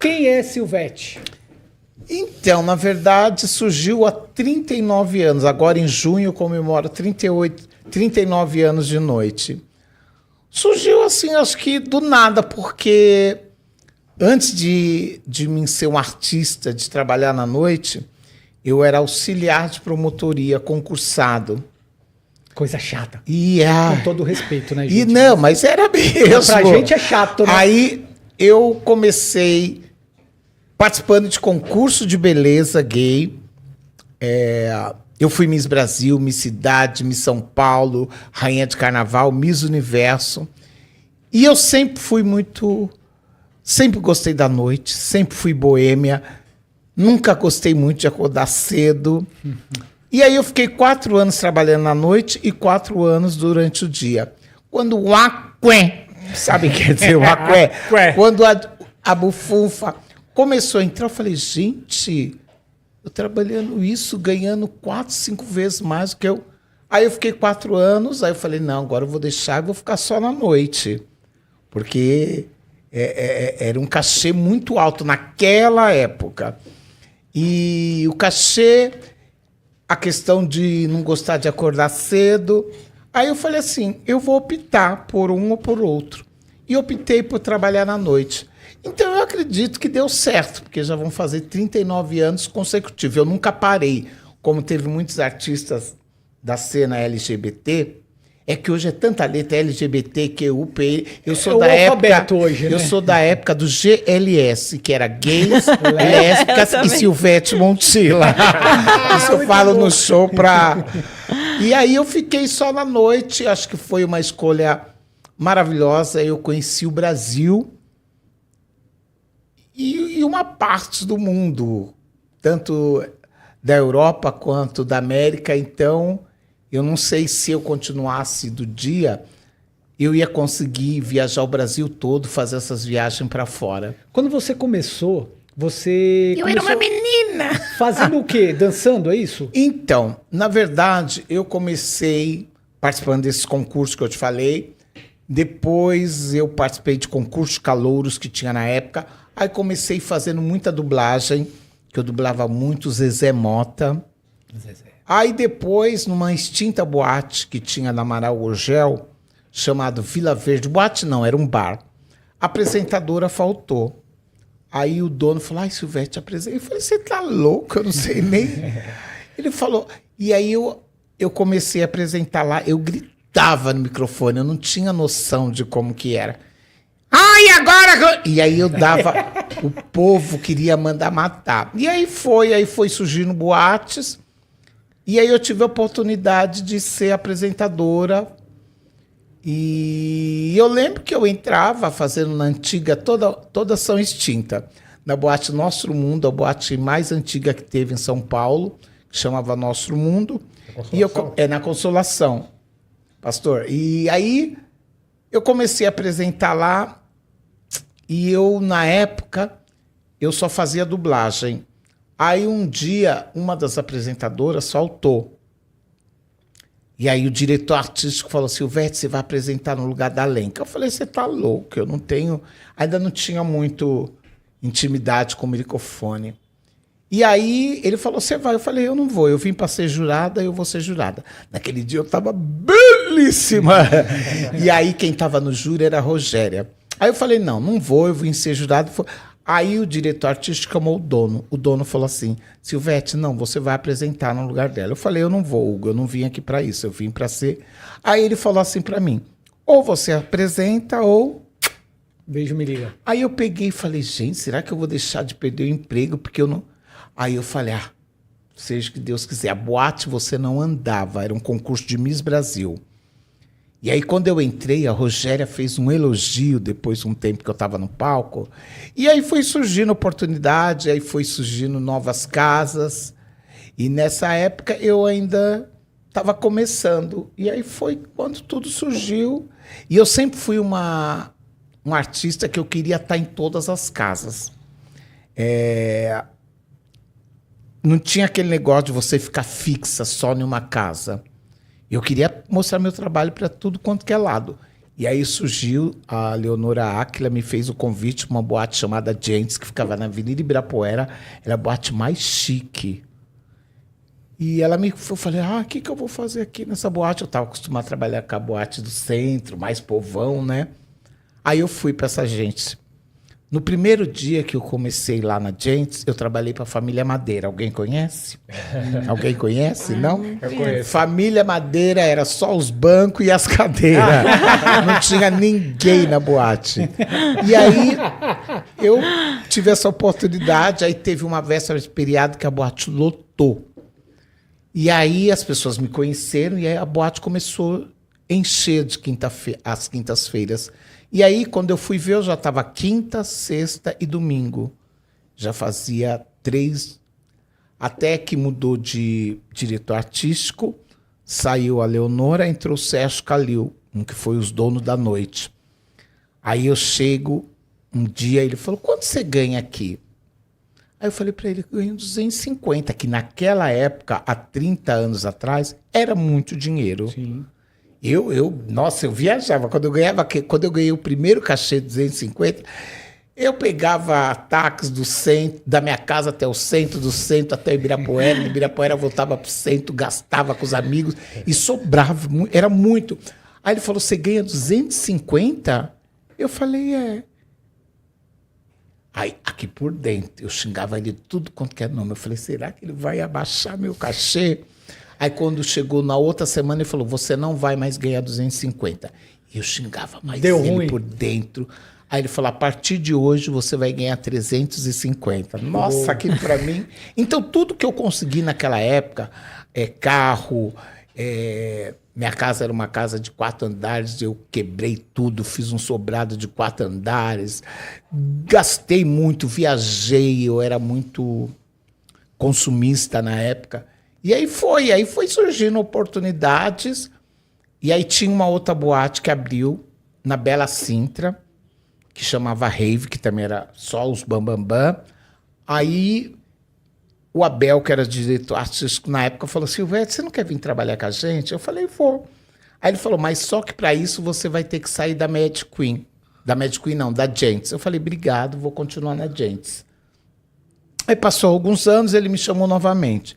Quem é Silvete? Então, na verdade, surgiu há 39 anos. Agora, em junho, eu comemoro 39 anos de noite. Surgiu assim, acho que do nada, porque antes de mim ser um artista, de trabalhar na noite, eu era auxiliar de promotoria, concursado. Coisa chata. Com todo respeito, né, gente? Não, mas era mesmo. Pra gente é chato, né? Aí eu comecei participando de concurso de beleza gay. Eu fui Miss Brasil, Miss Cidade, Miss São Paulo, Rainha de Carnaval, Miss Universo. E eu sempre fui sempre gostei da noite, sempre fui boêmia, nunca gostei muito de acordar cedo. E aí eu fiquei 4 anos trabalhando na noite e 4 anos durante o dia. Quando o aqué, sabe o que quer dizer o aqué? Quando a bufunfa começou a entrar, eu falei, gente, eu trabalhando isso, ganhando 4, 5 vezes mais do que eu. Aí eu fiquei 4 anos, aí eu falei, não, agora eu vou deixar e vou ficar só na noite. Porque era um cachê muito alto naquela época. E o cachê, a questão de não gostar de acordar cedo. Aí eu falei assim, eu vou optar por um ou por outro. E optei por trabalhar na noite. Então eu acredito que deu certo, porque já vão fazer 39 anos consecutivos. Eu nunca parei. Como teve muitos artistas da cena LGBT, é que hoje é tanta letra LGBTQUP. Eu sou da época hoje, né? Eu sou da época do GLS, que era gays, lésbicas e Silvete Montilla. Isso eu falo no show pra... E aí eu fiquei só na noite, acho que foi uma escolha maravilhosa. Eu conheci o Brasil e uma parte do mundo, tanto da Europa quanto da América. Então, eu não sei se eu continuasse do dia, eu ia conseguir viajar o Brasil todo, fazer essas viagens para fora. Quando você começou, você... Era uma menina! Fazendo o quê? Dançando, é isso? Então, na verdade, eu comecei participando desse concurso que eu te falei. Depois eu participei de concursos calouros que tinha na época. Aí comecei fazendo muita dublagem, que eu dublava muito Zezé Mota. Aí depois, numa extinta boate que tinha na Amaral Gurgel, chamado Vila Verde, boate não, era um bar, a apresentadora faltou. Aí o dono falou, ai, Silvete, apresenta. Eu falei, você tá louco? Eu não sei nem... Ele falou... E aí eu comecei a apresentar lá, eu gritava no microfone, eu não tinha noção de como que era. Ai, agora... E aí eu dava... O povo queria mandar matar. E aí foi surgindo boates. E aí eu tive a oportunidade de ser apresentadora. E eu lembro que eu entrava fazendo na antiga... Todas são extintas. Na boate Nosso Mundo, a boate mais antiga que teve em São Paulo, que chamava Nosso Mundo. Na Consolação, pastor. E aí eu comecei a apresentar lá. E eu, na época, eu só fazia dublagem. Aí um dia, uma das apresentadoras faltou. E aí o diretor artístico falou, Silvete, você vai apresentar no lugar da Lenca. Eu falei, você tá louco, eu não tenho... Ainda não tinha muito intimidade com o microfone. E aí ele falou, você vai? Eu falei, eu não vou, eu vim para ser jurada, eu vou ser jurada. Naquele dia eu estava belíssima. E aí quem estava no júri era a Rogéria. Aí eu falei, não vou, eu vim ser jurado. Aí o diretor artístico chamou o dono. O dono falou assim, Silvete, não, você vai apresentar no lugar dela. Eu falei, eu não vou, Hugo, eu não vim aqui para isso, eu vim para ser... Aí ele falou assim para mim, ou você apresenta ou... Beijo, me liga. Aí eu peguei e falei, gente, será que eu vou deixar de perder o emprego? Porque eu não... Aí eu falei, seja o que Deus quiser. A boate você não andava, era um concurso de Miss Brasil. E aí, quando eu entrei, a Rogéria fez um elogio depois de um tempo que eu estava no palco. E aí foi surgindo oportunidade, aí foi surgindo novas casas. E nessa época eu ainda estava começando. E aí foi quando tudo surgiu. E eu sempre fui um artista que eu queria estar em todas as casas. Não tinha aquele negócio de você ficar fixa só em uma casa. Eu queria mostrar meu trabalho para tudo quanto que é lado. E aí surgiu, a Leonora Áquila me fez o convite para uma boate chamada Gentes, que ficava na Avenida Ibirapuera. Era a boate mais chique. E eu falei, o que eu vou fazer aqui nessa boate? Eu estava acostumado a trabalhar com a boate do centro, mais povão, né? Aí eu fui para essa Gentes. No primeiro dia que eu comecei lá na Gentes, eu trabalhei para a Família Madeira. Alguém conhece? Alguém conhece? Não? Eu conheço. Família Madeira era só os bancos e as cadeiras. Não tinha ninguém na boate. E aí eu tive essa oportunidade. Aí teve uma véspera de feriado que a boate lotou. E aí as pessoas me conheceram e aí a boate começou a encher de às quintas-feiras. E aí, quando eu fui ver, eu já estava quinta, sexta e domingo. Já fazia 3, até que mudou de diretor artístico, saiu a Leonora, entrou o Sérgio Calil, que foi os donos da noite. Aí eu chego, um dia, ele falou, quanto você ganha aqui? Aí eu falei para ele, eu ganho 250, que naquela época, há 30 anos atrás, era muito dinheiro. Sim. Nossa, eu viajava. Quando eu ganhei o primeiro cachê de 250, eu pegava táxi do centro, da minha casa até o centro, do centro até o Ibirapuera, do Ibirapuera voltava para o centro, gastava com os amigos e sobrava, era muito. Aí ele falou, você ganha 250? Eu falei, é. Aí, aqui por dentro, eu xingava ele tudo quanto que é nome. Eu falei, será que ele vai abaixar meu cachê? Aí, quando chegou na outra semana, ele falou, você não vai mais ganhar 250. E eu xingava mais Deu ele ruim. por dentro. Aí ele falou, a partir de hoje, você vai ganhar 350. Nossa, aquilo para mim... Então, tudo que eu consegui naquela época, carro, minha casa era uma casa de 4 andares, eu quebrei tudo, fiz um sobrado de 4 andares, gastei muito, viajei, eu era muito consumista na época. E aí foi surgindo oportunidades. E aí tinha uma outra boate que abriu na Bela Sintra, que chamava Rave, que também era só os bambambam. Aí o Abel, que era diretor artístico na época, falou, Silvério, você não quer vir trabalhar com a gente? Eu falei, vou. Aí ele falou, mas só que para isso você vai ter que sair da Mad Queen. Da Mad Queen não, da Gentes. Eu falei, obrigado, vou continuar na Gentes. Aí passou alguns anos, ele me chamou novamente.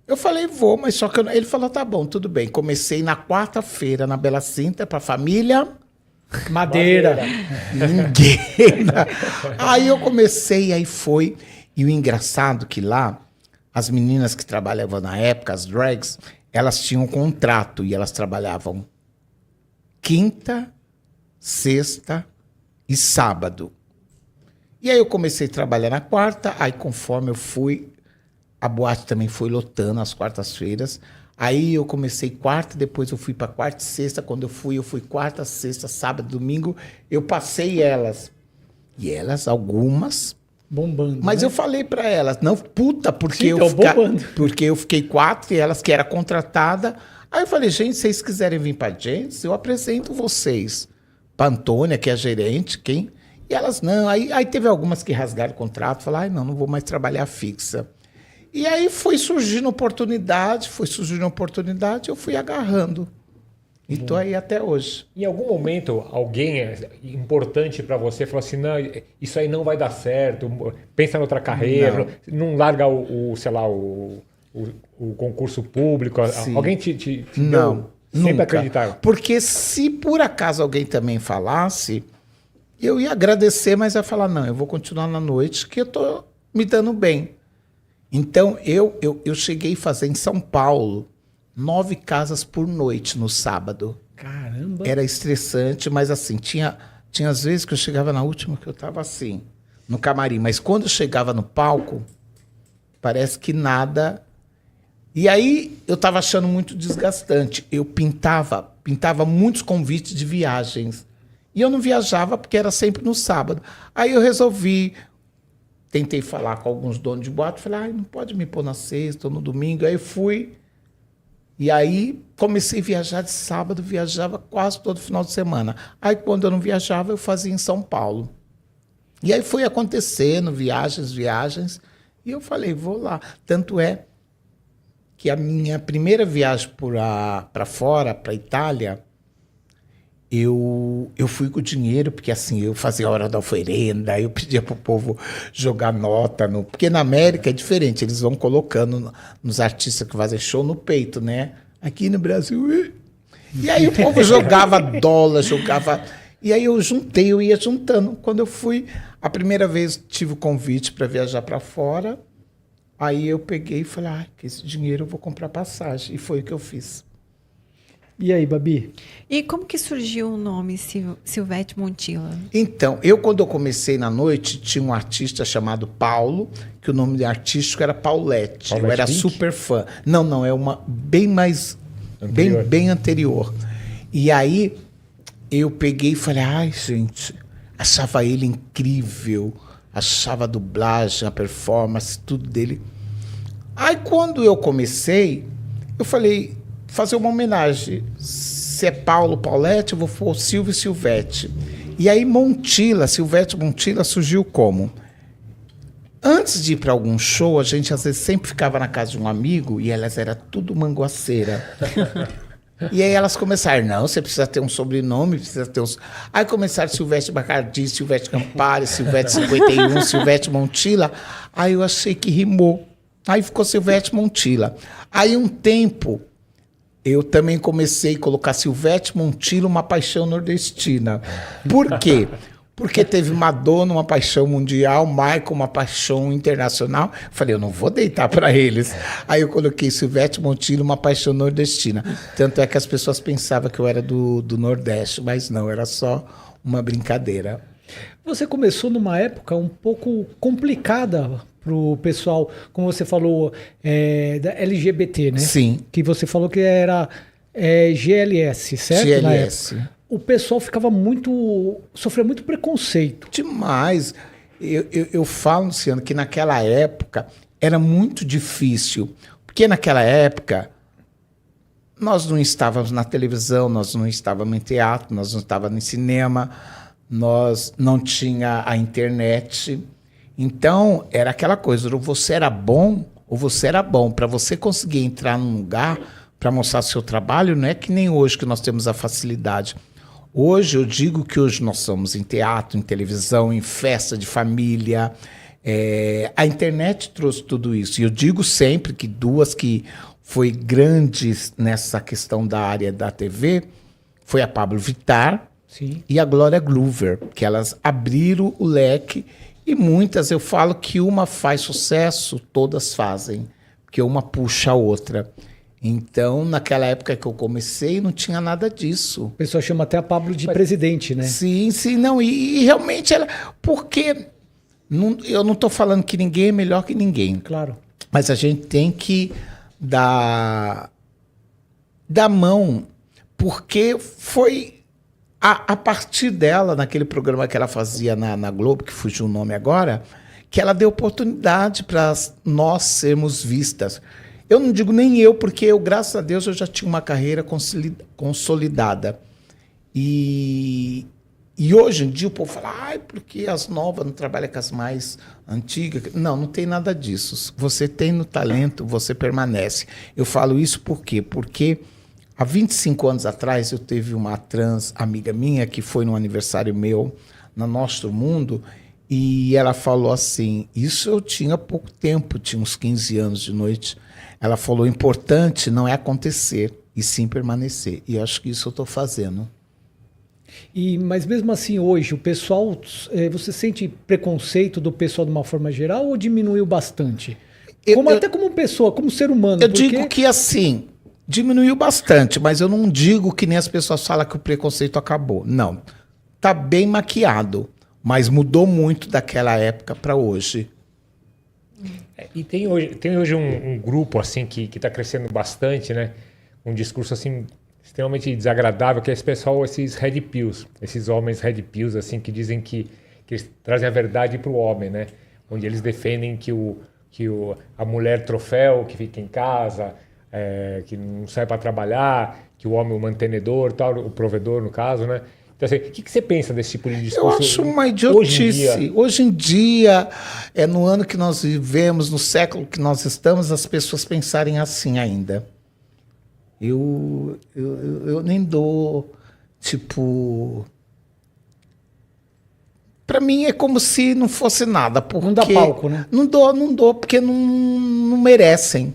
Eu falei, vou, mas só que ele falou, tá bom, tudo bem. Comecei na quarta-feira na Bela Sintra para a família Madeira. Ninguém. Aí eu comecei, aí foi. E o engraçado que lá, as meninas que trabalhavam na época, as drags, elas tinham um contrato e elas trabalhavam quinta, sexta e sábado. E aí eu comecei a trabalhar na quarta, aí conforme eu fui, a boate também foi lotando às quartas-feiras. Aí eu comecei quarta, depois eu fui para quarta e sexta. Quando eu fui quarta, sexta, sábado, domingo. Eu passei elas. E elas, algumas... Bombando. Mas né? eu falei para elas, não, puta, porque, Sim, bombando. porque eu fiquei 4 e elas que era contratada. Aí eu falei, gente, se vocês quiserem vir para Gentes, eu apresento vocês. Para Antônia, que é a gerente, quem... E elas, não. Aí teve algumas que rasgaram o contrato, falaram, não vou mais trabalhar fixa. E aí foi surgindo oportunidade, eu fui agarrando. E tô aí até hoje. Em algum momento, alguém importante para você falou assim, não, isso aí não vai dar certo, pensa em outra carreira, não larga sei lá, o concurso público. Sim. Alguém te Não, deu, sempre nunca. acreditaram? Porque se por acaso alguém também falasse, eu ia agradecer, mas ia falar, não, eu vou continuar na noite, que eu tô me dando bem. Então, eu cheguei a fazer em São Paulo 9 casas por noite no sábado. Caramba. Era estressante, mas assim, tinha às vezes que eu chegava na última que eu estava assim, no camarim. Mas quando eu chegava no palco, parece que nada... E aí eu estava achando muito desgastante. Eu pintava muitos convites de viagens. E eu não viajava porque era sempre no sábado. Aí eu resolvi... Tentei falar com alguns donos de boate, falei, não pode me pôr na sexta ou no domingo. Aí fui, e aí comecei a viajar de sábado, viajava quase todo final de semana. Aí quando eu não viajava, eu fazia em São Paulo. E aí foi acontecendo, viagens, e eu falei, vou lá. Tanto é que a minha primeira viagem para fora, para a Itália, eu fui com o dinheiro, porque assim, eu fazia a hora da oferenda, eu pedia pro povo jogar nota, porque na América é diferente, eles vão colocando nos artistas que fazem show no peito, né? Aqui no Brasil... E aí o povo jogava dólar, jogava... E aí eu ia juntando. Quando eu fui, a primeira vez tive o convite para viajar para fora, aí eu peguei e falei, com esse dinheiro eu vou comprar passagem. E foi o que eu fiz. E aí, Babi? E como que surgiu o nome Silvete Montilla? Então, quando eu comecei na noite, tinha um artista chamado Paulo, que o nome artístico era Paulette. Eu era Pink? super fã. Não, é uma bem mais... Anterior. Bem anterior. E aí, eu peguei e falei, gente, achava ele incrível, achava a dublagem, a performance, tudo dele. Aí, quando eu comecei, eu falei, fazer uma homenagem. Se é Paulo Paulette, eu vou pôr Silvio e Silvete. E aí, Silvete Montilla surgiu como? Antes de ir para algum show, a gente às vezes sempre ficava na casa de um amigo e elas eram tudo manguaceira. E aí elas começaram, não, você precisa ter um sobrenome, precisa ter uns... Aí começaram Silvete Bacardi, Silvete Campari, Silvete 51, Silvete Montilla. Aí eu achei que rimou. Aí ficou Silvete Montilla. Aí um tempo, eu também comecei a colocar Silvete Montilla, uma paixão nordestina. Por quê? Porque teve Madonna, uma paixão mundial, Michael, uma paixão internacional. Falei, eu não vou deitar para eles. Aí eu coloquei Silvete Montilla, uma paixão nordestina. Tanto é que as pessoas pensavam que eu era do Nordeste, mas não, era só uma brincadeira. Você começou numa época um pouco complicada para o pessoal, como você falou, da LGBT, né? Sim. Que você falou que era GLS, certo? Na GLS. época. O pessoal sofreu muito preconceito. Demais. Eu falo, Luciano, que naquela época era muito difícil. Porque naquela época nós não estávamos na televisão, nós não estávamos em teatro, nós não estávamos em cinema, nós não tinha a internet. Então, era aquela coisa, ou você era bom, ou você era bom. Para você conseguir entrar num lugar para mostrar seu trabalho, não é que nem hoje que nós temos a facilidade. Hoje, eu digo que hoje nós somos em teatro, em televisão, em festa de família. A internet trouxe tudo isso. E eu digo sempre que duas que foi grandes nessa questão da área da TV foi a Pablo Vittar, Sim. e a Glória Groover, que elas abriram o leque. E muitas, eu falo que uma faz sucesso, todas fazem, porque uma puxa a outra. Então, naquela época que eu comecei, não tinha nada disso. O pessoal chama até a Pablo de presidente, né? Sim, não. E realmente ela... Porque eu não estou falando que ninguém é melhor que ninguém. Claro. Mas a gente tem que dar mão, porque foi a partir dela, naquele programa que ela fazia na Globo, que fugiu o nome agora, que ela deu oportunidade para nós sermos vistas. Eu não digo nem eu, porque eu, graças a Deus, eu já tinha uma carreira consolidada. E hoje em dia o povo fala, porque as novas não trabalham com as mais antigas. Não tem nada disso. Você tem no talento, você permanece. Eu falo isso por quê? Porque há 25 anos atrás eu teve uma trans amiga minha que foi no aniversário meu, no Nosso Mundo, e ela falou assim, isso eu tinha pouco tempo, tinha uns 15 anos de noite. Ela falou, o importante não é acontecer, e sim permanecer. E eu acho que isso eu estou fazendo. Mas mesmo assim, hoje, o pessoal, você sente preconceito do pessoal de uma forma geral ou diminuiu bastante? Até como pessoa, como ser humano. Eu digo que assim, diminuiu bastante, mas eu não digo que nem as pessoas falam que o preconceito acabou. Não. Está bem maquiado, mas mudou muito daquela época para hoje. E tem hoje um grupo assim que está crescendo bastante, né? Um discurso assim extremamente desagradável, que é esse pessoal, esses red pills, esses homens red pills assim que dizem que eles trazem a verdade para o homem, né? Onde eles defendem que a mulher troféu que fica em casa, que não sai para trabalhar, que o homem é o mantenedor, tal, o provedor no caso, né? Então, assim, o que você pensa desse tipo de discurso? Eu acho uma idiotice. Hoje em dia, no ano que nós vivemos, no século que nós estamos, as pessoas pensarem assim ainda. Eu nem dou Tipo... Pra mim é como se não fosse nada, porque... Não dá palco, né? Não dou, porque não merecem.